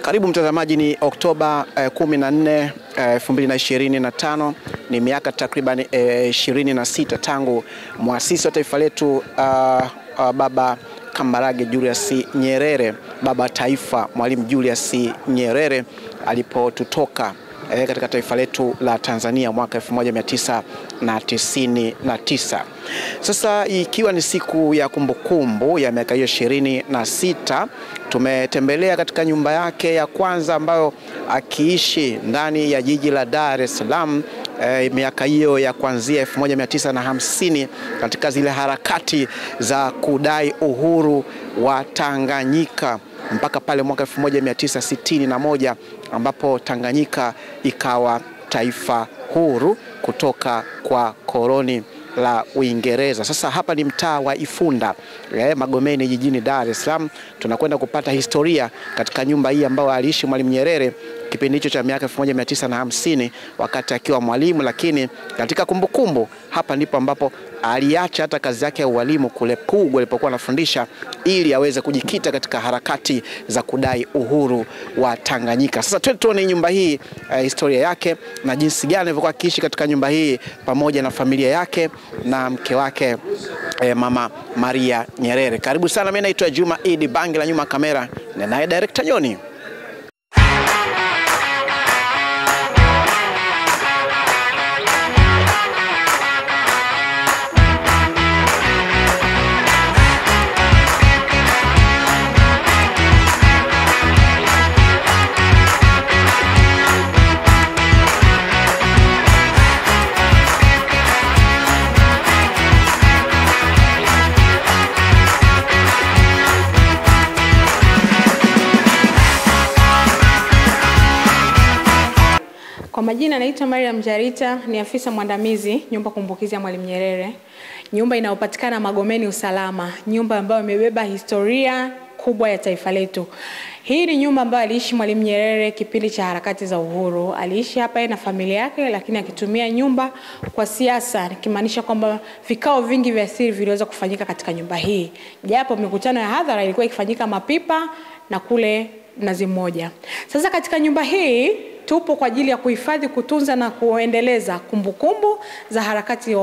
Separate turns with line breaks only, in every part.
Karibu mtazamaji, ni Oktoba 14, 2025. Ni miaka takriban 26 tangu muasisi wa taifa letu Baba Kambarage Julius Nyerere, baba taifa Mwalimu Julius Nyerere alipotutoka katika taifa letu la Tanzania mwaka 1999. Sasa ikiwa ni siku ya kumbukumbu ya miaka hiyo 26, tumetembelea katika nyumba yake ya kwanza ambayo akiishi ndani ya jiji la Dar es Salaam miaka hiyo ya kuanzia 1950 katika zile harakati za kudai uhuru wa Tanganyika mpaka pale mwaka 1961 ambapo Tanganyika ikawa taifa huru kutoka kwa koloni la Uingereza. Sasa hapa ni mtaa wa Ifunda, Magomeni, jijini Dar es Salaam. Tunakwenda kupata historia katika nyumba hii ambayo aliishi Mwalimu Nyerere kipindi hicho cha miaka 1950 wakati akiwa mwalimu, lakini katika kumbukumbu hapa ndipo ambapo aliacha hata kazi yake ya ualimu kule Pugu alipokuwa anafundisha ili aweze kujikita katika harakati za kudai uhuru wa Tanganyika. Sasa tuone nyumba hii, historia yake na jinsi gani alivyokuwa akiishi katika nyumba hii pamoja na familia yake na mke wake Mama Maria Nyerere. Karibu sana, mimi naitwa Juma Idi Bangi, la nyuma kamera na naye director Joni.
Kwa majina naitwa Mariam Jarita, ni afisa mwandamizi nyumba kumbukizi ya Mwalimu Nyerere. Nyumba inayopatikana Magomeni Usalama, nyumba ambayo imebeba historia kubwa ya taifa letu. Hii ni nyumba ambayo aliishi Mwalimu Nyerere kipindi cha harakati za uhuru. Aliishi hapa na familia yake, lakini akitumia nyumba kwa siasa, nikimaanisha kwamba vikao vingi vya siri viliweza kufanyika katika nyumba hii. Japo mikutano ya hadhara ilikuwa ikifanyika Mapipa na kule Mnazi Mmoja. Sasa katika nyumba hii tupo kwa ajili ya kuhifadhi, kutunza na kuendeleza kumbukumbu za harakati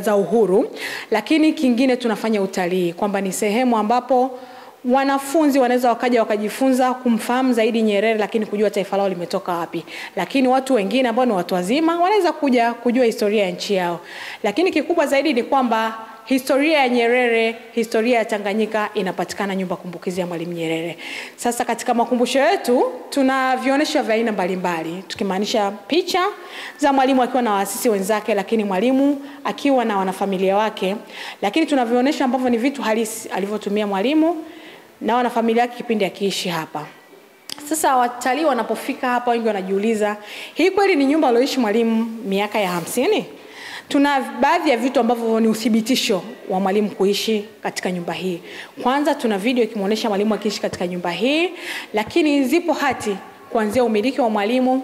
za uhuru, lakini kingine tunafanya utalii, kwamba ni sehemu ambapo wanafunzi wanaweza wakaja wakajifunza kumfahamu zaidi Nyerere, lakini kujua taifa lao limetoka wapi. Lakini watu wengine ambao ni watu wazima wanaweza kuja kujua historia ya nchi yao. Lakini kikubwa zaidi ni kwamba historia ya Nyerere, historia ya Tanganyika inapatikana nyumba kumbukizi ya Mwalimu Nyerere. Sasa katika makumbusho yetu tunavionyesha vya aina mbalimbali, tukimaanisha picha za mwalimu akiwa na waasisi wenzake, lakini mwalimu akiwa na wanafamilia wake, lakini tunavionyesha ambavyo ni vitu halisi alivyotumia mwalimu na wanafamilia yake kipindi akiishi hapa. Sasa watalii wanapofika hapa wengi wanajiuliza, hii kweli ni nyumba aliyoishi mwalimu miaka ya 50? Tuna baadhi ya vitu ambavyo ni uthibitisho wa mwalimu kuishi katika nyumba hii. Kwanza tuna video ikimuonesha mwalimu akiishi katika nyumba hii, lakini zipo hati kuanzia umiliki wa mwalimu,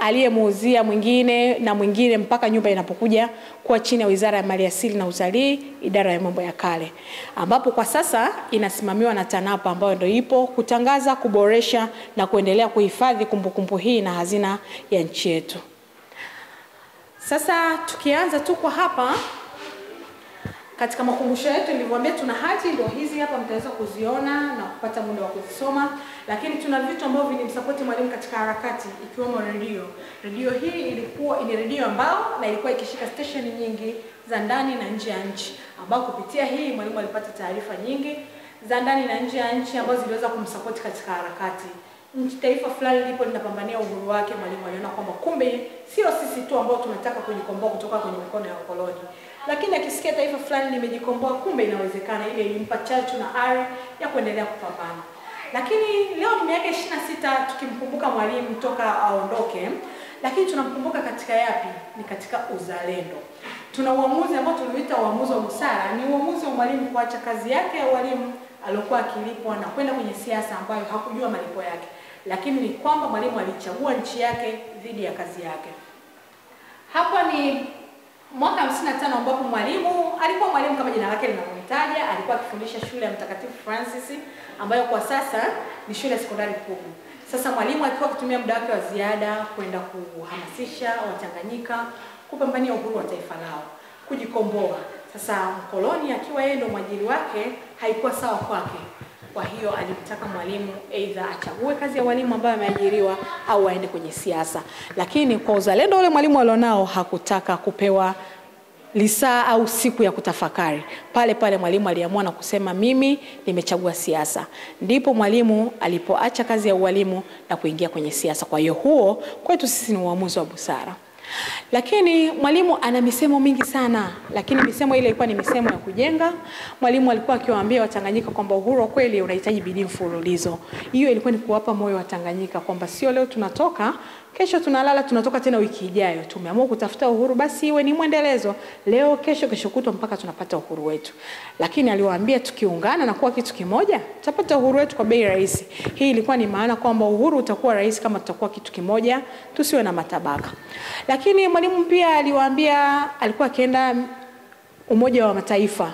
aliyemuuzia mwingine na mwingine mpaka nyumba inapokuja kuwa chini ya Wizara ya Maliasili na Utalii, idara ya mambo ya kale, ambapo kwa sasa inasimamiwa na TANAPA ambayo ndio ipo kutangaza, kuboresha na kuendelea kuhifadhi kumbukumbu hii na hazina ya nchi yetu. Sasa tukianza tu kwa hapa katika makumbusho yetu, nilivyoambia tuna hati ndio hizi hapa, mtaweza kuziona na kupata muda wa kuzisoma, lakini tuna vitu ambavyo vilimsupport mwalimu katika harakati, ikiwemo redio. Redio hii ilikuwa ni redio ambao na ilikuwa ikishika station nyingi za ndani na nje ya nchi, ambao kupitia hii mwalimu alipata taarifa nyingi za ndani na nje ya nchi ambazo ziliweza kumsupport katika harakati. Taifa fulani lipo linapambania uhuru wake, mwalimu aliona kwamba kumbe sio sisi tu ambao tunataka kujikomboa kutoka kwenye mikono ya koloni, lakini akisikia taifa fulani limejikomboa, kumbe inawezekana. Ile ilimpa chachu na ari ya kuendelea kupambana. Lakini leo ni miaka 26 tukimkumbuka mwalimu toka aondoke, lakini tunamkumbuka katika yapi? Ni katika uzalendo. Tuna uamuzi ambao tuliita uamuzi wa busara, ni uamuzi wa mwalimu kuacha kazi yake ya walimu aliyokuwa akilipwa na kwenda kwenye siasa ambayo hakujua malipo yake, lakini ni kwamba mwalimu alichagua nchi yake dhidi ya kazi yake. Hapa ni mwaka 55 ambapo mwalimu alikuwa mwalimu kama jina lake linavyotaja, alikuwa akifundisha shule ya Mtakatifu Francis ambayo kwa sasa ni shule ya sekondari Pugu. Sasa mwalimu alikuwa akitumia muda wake wa ziada kwenda kuhamasisha Watanganyika kupambania uhuru wa taifa lao, kujikomboa. Sasa mkoloni akiwa yeye ndo mwajiri wake haikuwa sawa kwake. Kwa hiyo alimtaka mwalimu aidha achague kazi ya walimu ambayo ameajiriwa au aende kwenye siasa. Lakini kwa uzalendo ule mwalimu alionao hakutaka kupewa lisaa au siku ya kutafakari. Pale pale mwalimu aliamua na kusema mimi nimechagua siasa. Ndipo mwalimu alipoacha kazi ya ualimu na kuingia kwenye siasa. Kwa hiyo huo kwetu sisi ni uamuzi wa busara. Lakini mwalimu ana misemo mingi sana, lakini misemo ile ilikuwa ni misemo ya kujenga. Mwalimu alikuwa akiwaambia Watanganyika kwamba uhuru kweli unahitaji bidii mfululizo. Hiyo ilikuwa ni kuwapa moyo Watanganyika kwamba sio leo tunatoka, kesho tunalala, tunatoka tena wiki ijayo. Tumeamua kutafuta uhuru, basi iwe ni mwendelezo. Leo, kesho, kesho kutwa mpaka tunapata uhuru wetu. Lakini aliwaambia tukiungana na kuwa kitu kimoja, tutapata uhuru wetu kwa bei rahisi. Hii ilikuwa ni maana kwamba uhuru utakuwa rahisi kama tutakuwa kitu kimoja, tusiwe na matabaka. Lakini mwalimu pia aliwaambia, alikuwa akienda Umoja wa Mataifa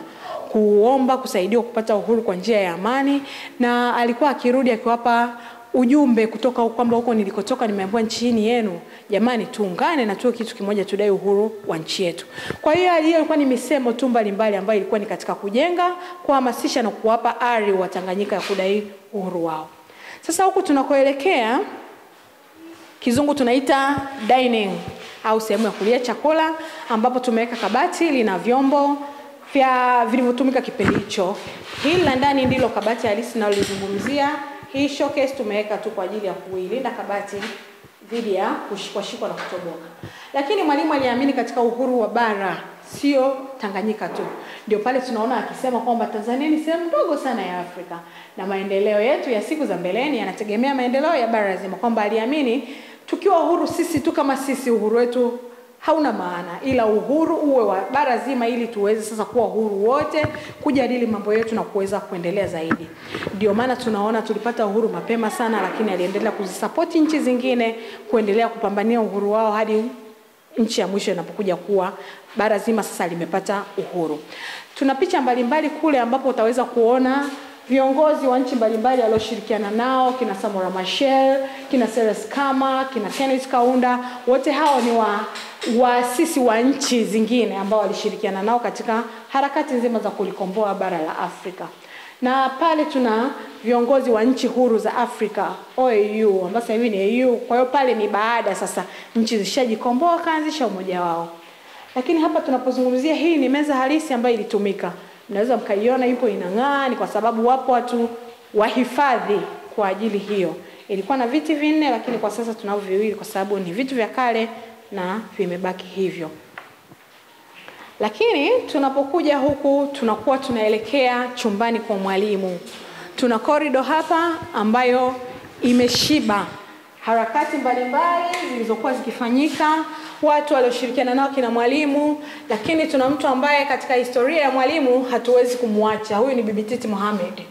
kuomba kusaidiwa kupata uhuru kwa njia ya amani, na alikuwa akirudi akiwapa ujumbe kutoka kwamba huko nilikotoka nimeambiwa nchini yenu, jamani tuungane na tuwe kitu kimoja, tudai uhuru wa nchi yetu. Kwa hiyo ilikuwa ni misemo tu mbalimbali ambayo ilikuwa ni katika kujenga, kuhamasisha na kuwapa ari Watanganyika ya kudai uhuru wao. Sasa huku tunakoelekea kizungu tunaita dining au sehemu ya kulia chakula, ambapo tumeweka kabati lina vyombo vya vilivyotumika kipindi hicho. Hili la ndani ndilo kabati halisi nalozungumzia. Hii showcase tumeweka tu kwa ajili ya kuilinda kabati dhidi ya kushikwa na kutoboka. Lakini mwalimu aliamini katika uhuru wa bara, sio Tanganyika tu. Ndio pale tunaona akisema kwamba Tanzania ni sehemu ndogo sana ya Afrika na maendeleo yetu ya siku za mbeleni yanategemea maendeleo ya bara zima, kwamba aliamini tukiwa uhuru sisi tu kama sisi, uhuru wetu hauna maana, ila uhuru uwe wa bara zima ili tuweze sasa kuwa uhuru wote kujadili mambo yetu na kuweza kuendelea zaidi. Ndio maana tunaona tulipata uhuru mapema sana, lakini aliendelea kuzisupport nchi zingine kuendelea kupambania uhuru wao hadi nchi ya mwisho inapokuja kuwa bara zima sasa limepata uhuru. Tuna picha mbalimbali kule ambapo utaweza kuona viongozi wa nchi mbalimbali walioshirikiana nao, kina Samora Machel, kina Ceres Kama, kina Kenneth Kaunda. Wote hao ni waasisi wa nchi zingine ambao walishirikiana nao katika harakati nzima za kulikomboa bara la Afrika. Na pale tuna viongozi wa nchi huru za Afrika, OAU, ambao sasa hivi ni AU. Kwa hiyo pale ni baada sasa nchi zishajikomboa kaanzisha umoja wao. Lakini hapa tunapozungumzia, hii ni meza halisi ambayo ilitumika. Mnaweza mkaiona ipo inang'aa, ni kwa sababu wapo watu wahifadhi kwa ajili hiyo. Ilikuwa na viti 4, lakini kwa sasa tunao 2 kwa sababu ni vitu vya kale na vimebaki hivyo. Lakini tunapokuja huku tunakuwa tunaelekea chumbani kwa mwalimu. Tuna corridor hapa ambayo imeshiba harakati mbalimbali zilizokuwa zikifanyika, watu walioshirikiana nao kina mwalimu. Lakini tuna mtu ambaye katika historia ya mwalimu hatuwezi kumwacha. Huyu ni Bibi Titi Mohamed.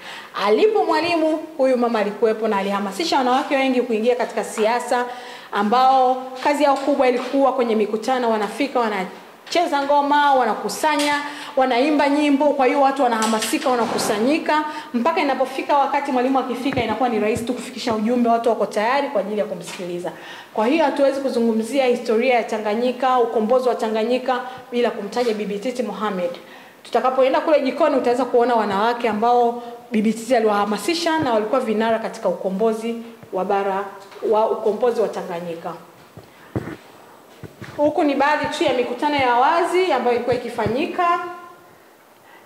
Alipo mwalimu, huyu mama alikuwepo na alihamasisha wanawake wengi kuingia katika siasa, ambao kazi yao kubwa ilikuwa kwenye mikutano, wanafika wanacheza ngoma, wanakusanya, wanaimba nyimbo. Kwa hiyo watu wanahamasika, wanakusanyika, mpaka inapofika wakati mwalimu akifika inakuwa ni rahisi tu kufikisha ujumbe, watu wako tayari kwa ajili ya kumsikiliza. Kwa hiyo hatuwezi kuzungumzia historia ya Tanganyika, ukombozi wa Tanganyika bila kumtaja Bibi Titi Mohamed. Tutakapoenda kule jikoni utaweza kuona wanawake ambao Bibi Titi aliwahamasisha na walikuwa vinara katika ukombozi wa Tanganyika. Huku ni baadhi tu ya mikutano ya wazi ambayo ilikuwa ikifanyika.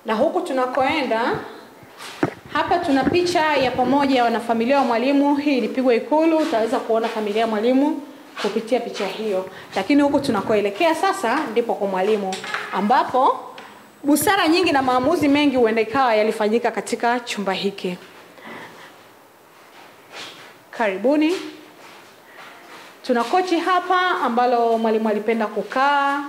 Na huku tunakoenda hapa tuna picha ya pamoja ya wanafamilia wa mwalimu. Hii ilipigwa Ikulu, utaweza kuona familia ya mwalimu kupitia picha hiyo. Lakini huku tunakoelekea sasa ndipo kwa mwalimu, ambapo busara nyingi na maamuzi mengi huenda ikawa yalifanyika katika chumba hiki. Karibuni. Tuna kochi hapa ambalo mwalimu alipenda kukaa.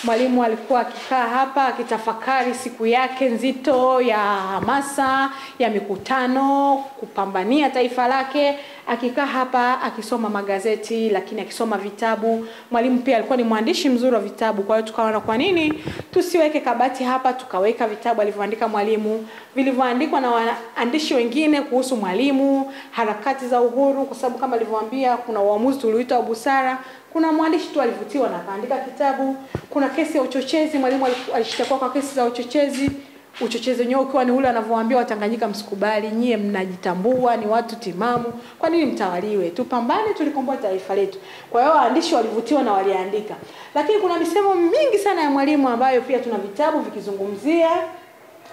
Mwalimu alikuwa akikaa hapa akitafakari siku yake nzito ya hamasa, ya mikutano, kupambania taifa lake. akikaa hapa akisoma magazeti, lakini akisoma vitabu. Mwalimu pia alikuwa ni mwandishi mzuri wa vitabu, kwa hiyo tukaona kwa nini tusiweke kabati hapa tukaweka vitabu alivyoandika mwalimu, vilivyoandikwa na waandishi wengine kuhusu mwalimu, harakati za uhuru, kwa sababu kama alivyowaambia kuna uamuzi tulioita wa busara. Kuna mwandishi tu alivutiwa na akaandika kitabu. Kuna kesi ya uchochezi, mwalimu alishtakiwa kwa kesi za uchochezi. Uchochezi wenyewe ukiwa ni ule anavyowaambia Watanganyika, msikubali, nyie mnajitambua, ni watu timamu, kwa nini mtawaliwe? Tupambane, tulikomboa taifa letu. Kwa hiyo waandishi walivutiwa na waliandika. Lakini kuna misemo mingi sana ya mwalimu ambayo pia tuna vitabu vikizungumzia,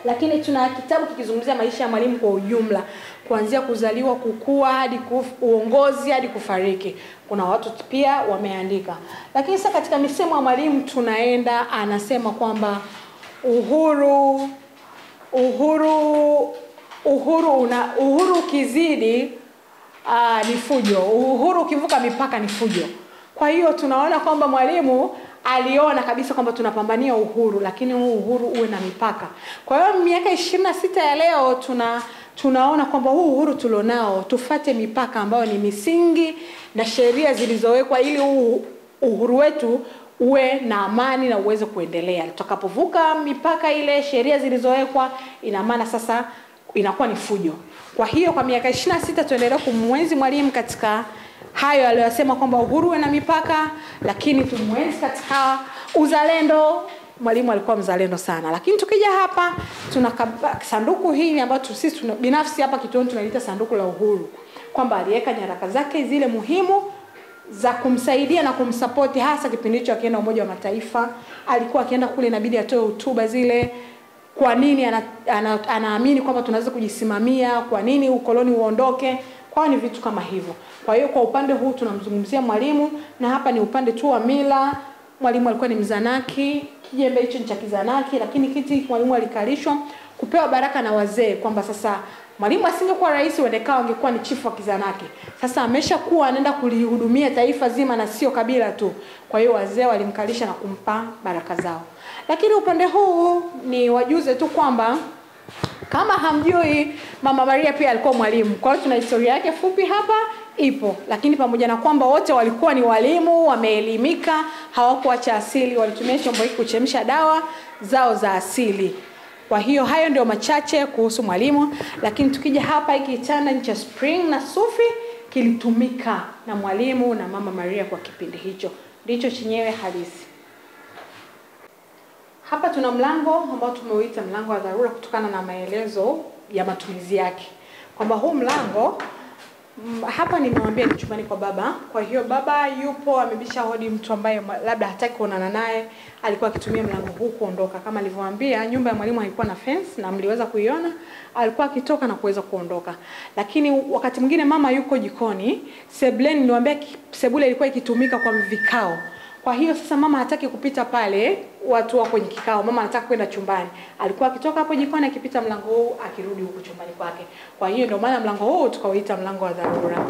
lakini tuna kitabu kikizungumzia maisha ya mwalimu kwa ujumla, kuanzia kuzaliwa, kukua, hadi uongozi, hadi kufariki. Kuna watu pia wameandika. Lakini sasa katika misemo ya mwalimu tunaenda, anasema kwamba uhuru ukizidi ni fujo, uhuru ukivuka mipaka ni fujo. Kwa hiyo tunaona kwamba mwalimu aliona kabisa kwamba tunapambania uhuru, lakini uhuru uwe na mipaka. Kwa hiyo miaka 26 ya leo tunaona kwamba huu uhuru tulionao tufate mipaka ambayo ni misingi na sheria zilizowekwa, ili uhuru wetu uwe na amani na uweze kuendelea. Tutakapovuka mipaka ile sheria zilizowekwa, ina maana sasa inakuwa ni fujo. Kwa hiyo kwa miaka 26 tuendelee kumwenzi mwalimu katika hayo aliyosema kwamba uhuru uwe na mipaka, lakini tumwenzi katika uzalendo. Mwalimu alikuwa mzalendo sana. Lakini tukija hapa tuna sanduku hili ambayo sisi binafsi hapa kituoni tunaliita sanduku la uhuru, kwamba aliweka nyaraka zake zile muhimu za kumsaidia na kumsupport, hasa kipindi hicho akienda Umoja wa Mataifa. Alikuwa akienda kule inabidi atoe hotuba zile, kwa nini anaamini kwamba tunaweza kujisimamia, kwa nini ukoloni uondoke, kwa ni vitu kama hivyo. Kwa hiyo kwa upande huu tunamzungumzia mwalimu, na hapa ni upande tu wa mila. Mwalimu alikuwa ni mzanaki, kijembe hicho ni cha kizanaki, lakini kiti mwalimu alikalishwa kupewa baraka na wazee, kwamba sasa mwalimu asingekuwa rais, wendekao angekuwa ni chifu wa kizanaki. Sasa ameshakuwa anaenda kulihudumia taifa zima na sio kabila tu. Kwa hiyo wazee walimkalisha na kumpa baraka zao. Lakini upande huu ni wajuze tu kwamba kama hamjui, Mama Maria pia alikuwa mwalimu. Kwa hiyo tuna historia yake fupi hapa ipo. Lakini pamoja na kwamba wote walikuwa ni walimu, wameelimika, hawakuacha asili, walitumia chombo hiki kuchemsha dawa zao za asili. Kwa hiyo hayo ndio machache kuhusu mwalimu. Lakini tukija hapa, hiki kitanda cha spring na sufi kilitumika na mwalimu na Mama Maria kwa kipindi hicho. Ndicho chenyewe halisi. Hapa tuna mlango ambao tumeuita mlango wa dharura kutokana na maelezo ya matumizi yake. Kwamba huu mlango hapa nimemwambia ni chumbani kwa baba. Kwa hiyo baba yupo amebisha hodi, mtu ambaye labda hataki kuonana naye alikuwa akitumia mlango huu kuondoka. Kama nilivyowaambia, nyumba ya mwalimu haikuwa na fence na mliweza kuiona, alikuwa akitoka na kuweza kuondoka. Lakini wakati mwingine mama yuko jikoni, sebuleni niliwaambia sebule ilikuwa ikitumika kwa vikao. Kwa hiyo sasa mama hataki kupita pale watu wako kwenye kikao, mama anataka kwenda chumbani. Alikuwa akitoka hapo jikoni akipita mlango huu akirudi huko chumbani kwake. Kwa hiyo ndio maana mlango huu tukauita mlango wa dharura.